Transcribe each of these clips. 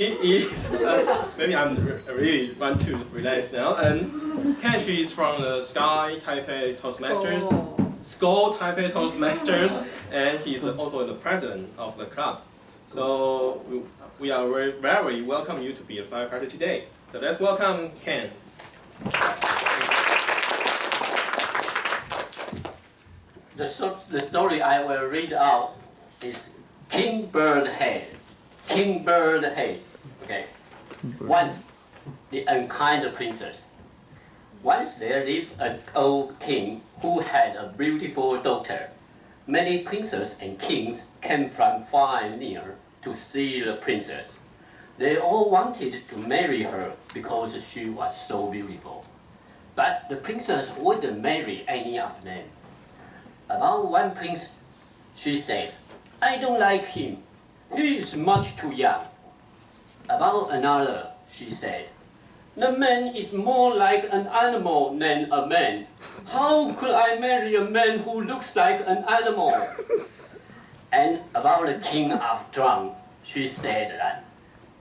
He is, maybe I'm really want to relax now. And Kenshi is from the Sky Taipei Toastmasters, School Taipei Toastmasters, and he's also the president of the club. So we are very welcome you to be a firefighter today. So let's welcome Ken. The story I will read out is King Bird Head. King Bird Head. Okay. One, the unkind princess. Once there lived an old king who had a beautiful daughter. Many princes and kings came from far and near to see the princess. They all wanted to marry her because she was so beautiful. But the princess wouldn't marry any of them. About one prince, she said, "I don't like him. He is much too young." About another, she said, "The man is more like an animal than a man. How could I marry a man who looks like an animal?" And about the king of Drum, she said that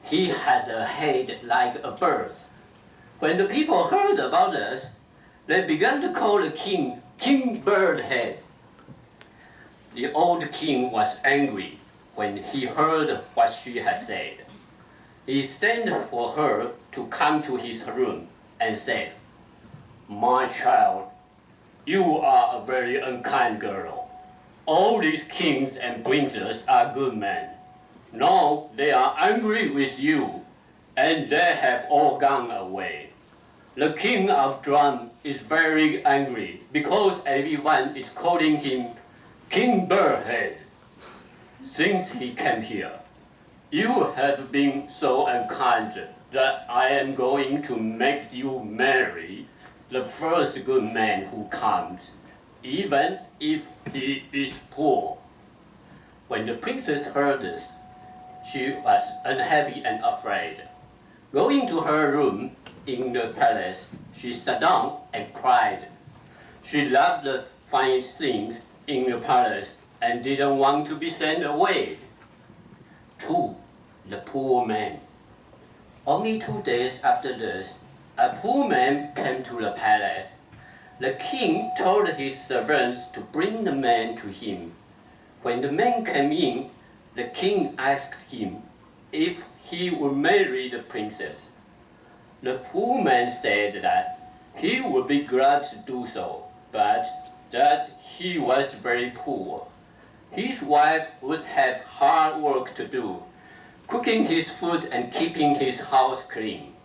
he had a head like a bird's. When the people heard about this, they began to call the king King Bird Head. The old king was angry when he heard what she had said. He sent for her to come to his room and said, "My child, you are a very unkind girl. All these kings and princes are good men. Now they are angry with you, and they have all gone away. The king of Drum is very angry because everyone is calling him King Birdhead. Since he came here, you have been so unkind that I am going to make you marry the first good man who comes, even if he is poor." When the princess heard this, she was unhappy and afraid. Going to her room in the palace, she sat down and cried. She loved the fine things in the palace and didn't want to be sent away. 2. The poor man. Only 2 days after this, a poor man came to the palace. The king told his servants to bring the man to him. When the man came in, the king asked him if he would marry the princess. The poor man said that he would be glad to do so, but that he was very poor. His wife would have hard work to do, cooking his food and keeping his house clean.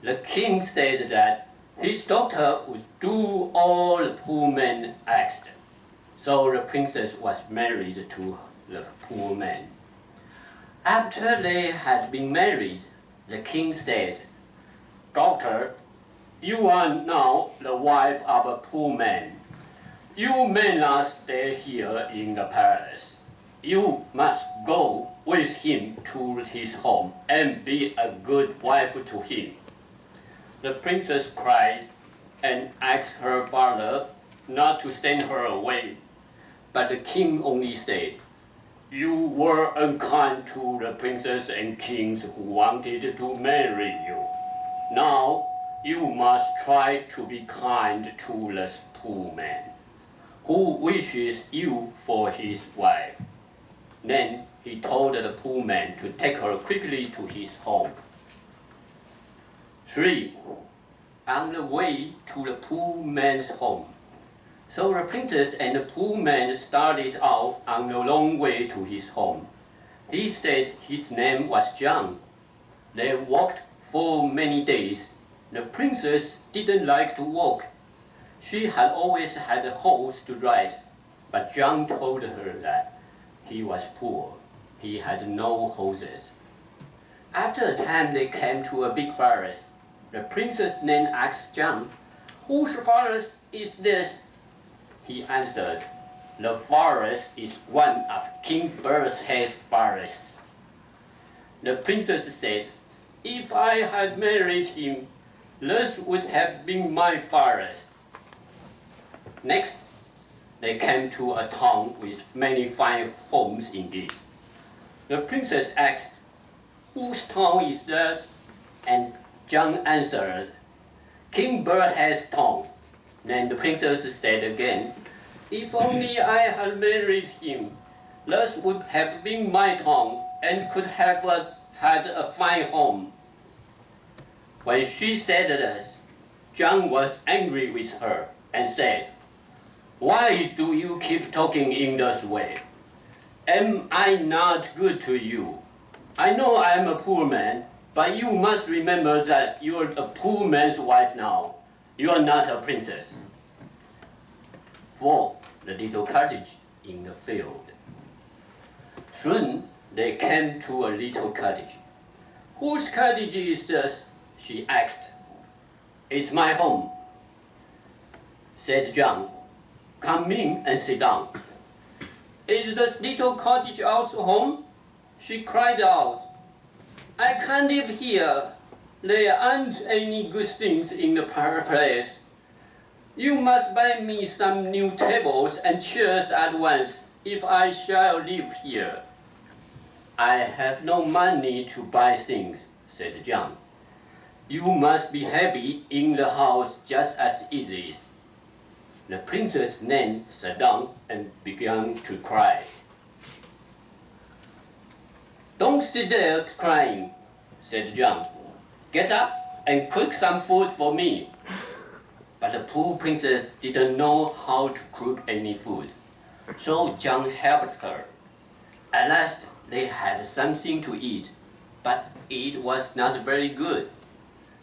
The king said that his daughter would do all the poor man asked. So the princess was married to the poor man. After they had been married, the king said, "Daughter, you are now the wife of a poor man. You may not stay here in the palace. You must go with him to his home and be a good wife to him." The princess cried and asked her father not to send her away. But the king only said, "You were unkind to the princess and kings who wanted to marry you. Now you must try to be kind to this poor man, who wishes you for his wife." Then he told the poor man to take her quickly to his home. 3. On the way to the poor man's home. So the princess and the poor man started out on the long way to his home. He said his name was John. They walked for many days. The princess didn't like to walk. She had always had a horse to ride, but John told her that he was poor. He had no horses. After a time they came to a big forest. The princess then asked John, "Whose forest is this?" He answered, "The forest is one of King Birdhead's forests." The princess said, "If I had married him, this would have been my forest." Next, they came to a town with many fine homes in it. The princess asked, Whose tongue is this? And John answered, King Birdhead's tongue. Then the princess said again, If only I had married him, this would have been my tongue, and could have had a fine home. When she said this, John was angry with her and said, Why do you keep talking in this way? Am I not good to you? I know I am a poor man, but you must remember that you are a poor man's wife now. You are not a princess. 4. The little cottage in the field. Soon they came to a little cottage. Whose cottage is this? She asked. It's my home, said John. Come in and sit down. Is this little cottage our home? She cried out. I can't live here. There aren't any good things in the place. You must buy me some new tables and chairs at once if I shall live here. I have no money to buy things, said John. You must be happy in the house just as it is. The princess then sat down and began to cry. Don't sit there crying, said John. Get up and cook some food for me. But the poor princess didn't know how to cook any food, so John helped her. At last they had something to eat, but it was not very good.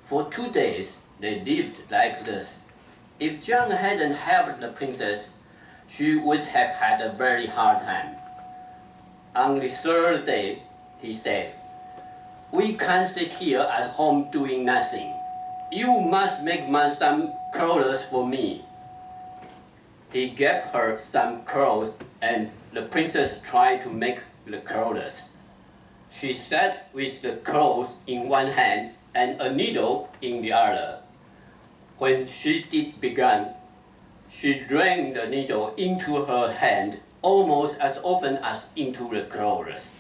For 2 days they lived like this. If John hadn't helped the princess, she would have had a very hard time. On the 3rd day, he said, We can't sit here at home doing nothing. You must make some clothes for me. He gave her some clothes, and the princess tried to make the clothes. She sat with the clothes in one hand and a needle in the other. When she did begin, she ran the needle into her hand almost as often as into the clothes.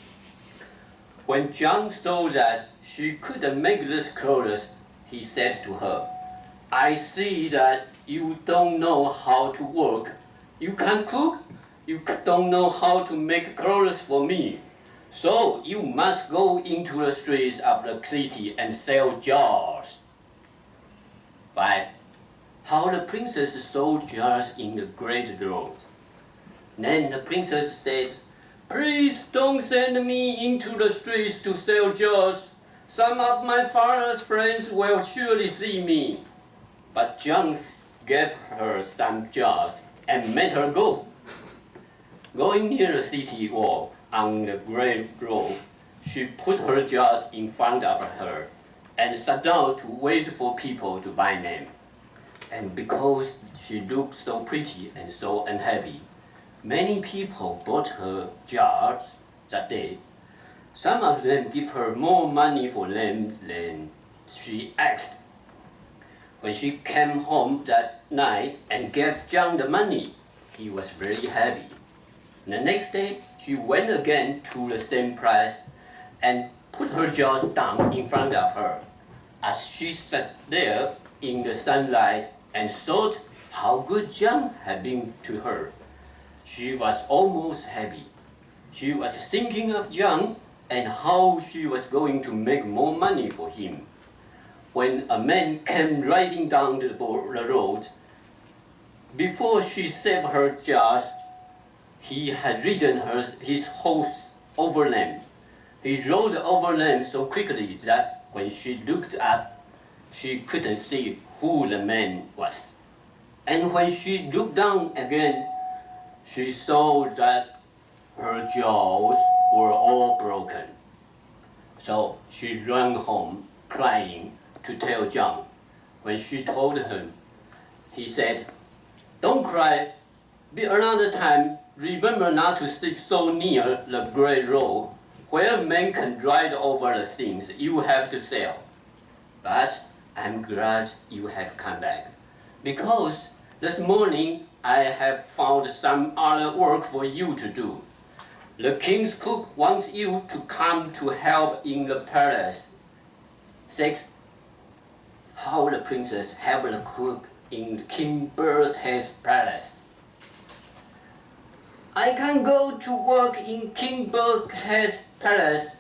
When John saw that she couldn't make these clothes, he said to her, I see that you don't know how to work. You can't cook. You don't know how to make clothes for me. So you must go into the streets of the city and sell jars. 5. How the princess sold jars in the great road. Then the princess said, Please don't send me into the streets to sell jars. Some of my father's friends will surely see me. But John gave her some jars and made her go. Going near the city wall on the great road, she put her jars in front of her and sat down to wait for people to buy them. And because she looked so pretty and so unhappy, many people bought her jars that day. Some of them gave her more money for them than she asked. When she came home that night and gave John the money, he was very happy. The next day, she went again to the same place and put her jars down in front of her. As she sat there in the sunlight and thought how good John had been to her, she was almost happy. She was thinking of John and how she was going to make more money for him. When a man came riding down the road, before she saved her jars, he had ridden his horse over them. He rode over them so quickly that when she looked up, she couldn't see who the man was. And when she looked down again, she saw that her jaws were all broken. So she ran home crying to tell John. When she told him, he said, Don't cry. Be another time, remember not to sit so near the great road where men can ride over the things you have to sell. But I'm glad you have come back, because this morning I have found some other work for you to do. The king's cook wants you to come to help in the palace. 6. How the princess helped the cook in King Birdhead's palace. I can go to work in King Birdhead's palace,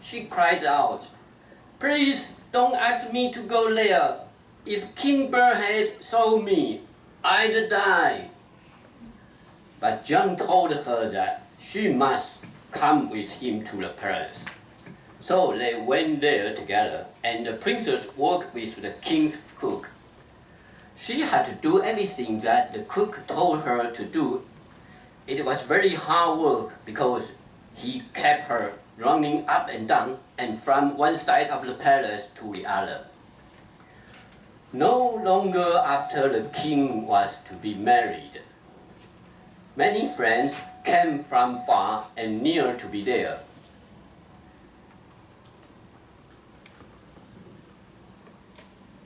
she cried out. Please don't ask me to go there. If King Birdhead saw me, I'd die. But John told her that she must come with him to the palace. So they went there together, and the princess worked with the king's cook. She had to do everything that the cook told her to do. It was very hard work because he kept her running up and down and from one side of the palace to the other. No longer after the king was to be married. Many friends came from far and near to be there.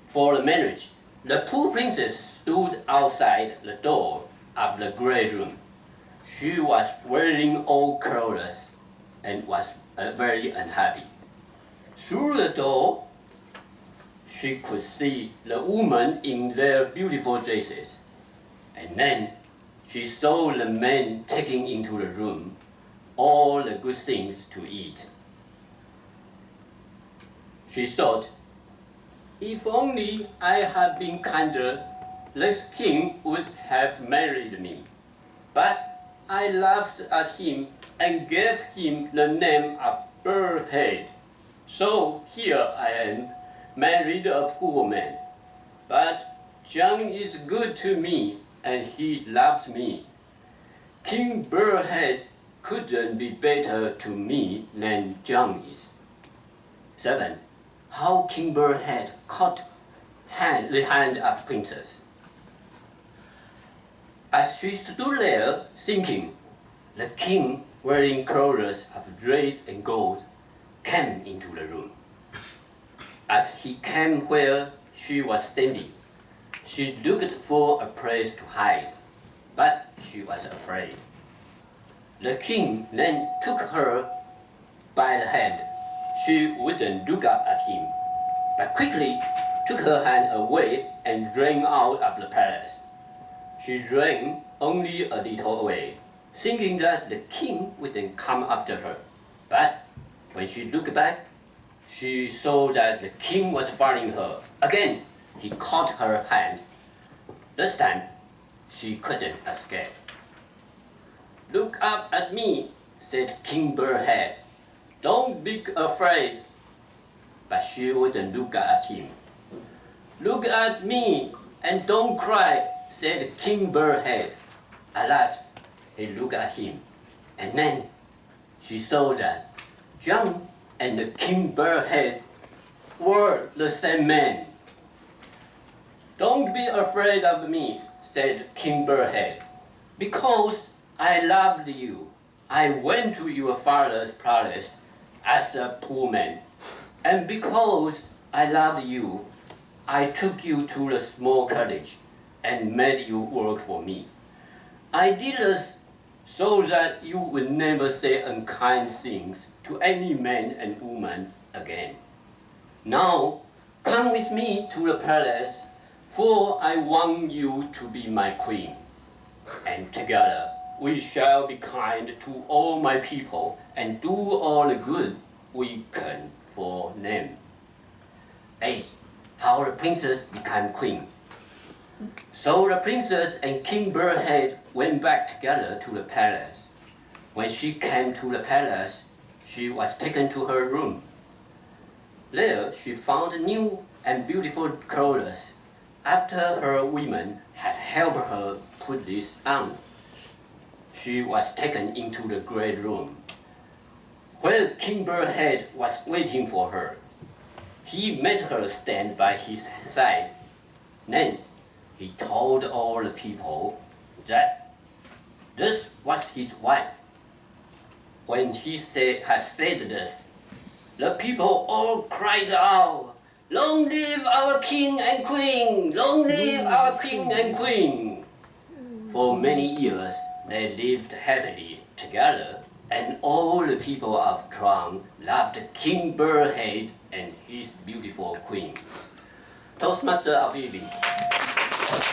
For the marriage, the poor princess stood outside the door of the great room. She was wearing old clothes and was very unhappy. Through the door, she could see the women in their beautiful dresses. And then she saw the men taking into the room all the good things to eat. She thought, if only I had been kinder, this king would have married me. But I laughed at him and gave him the name of Birdhead. So here I am, married a poor man. But John is good to me and he loves me. King Birdhead couldn't be better to me than John is. 7. How King Birdhead caught the hand of princess. As she stood there thinking, the king, wearing clothes of red and gold, came into the room. As he came where she was standing, she looked for a place to hide, but she was afraid. The king then took her by the hand. She wouldn't look up at him, but quickly took her hand away and ran out of the palace. She ran only a little away, thinking that the king wouldn't come after her. But when she looked back, she saw that the king was following her. Again, he caught her hand. This time, she couldn't escape. Look up at me, said King Birdhead. Don't be afraid. But she wouldn't look at him. Look at me and don't cry, said King Birdhead. At last, he looked at him, and then she saw that John and the King Birdhead were the same man. Don't be afraid of me, said King Birdhead. Because I loved you, I went to your father's palace as a poor man. And because I loved you, I took you to the small cottage and made you work for me. I did this so that you would never say unkind things to any man and woman again. Now, come with me to the palace, for I want you to be my queen. And together we shall be kind to all my people and do all the good we can for them. 8. How the princess became queen. So the princess and King Birdhead went back together to the palace. When she came to the palace, she was taken to her room. There she found new and beautiful clothes after her women had helped her put this on. She was taken into the great room, where King Birdhead was waiting for her. He made her stand by his side. Then he told all the people that this was his wife. When he had said this, the people all cried out, "Long live our king and queen! Long live our king and queen!" For many years they lived happily together And all the people of Trump loved King Birdhead and his beautiful queen. Toastmaster of evening.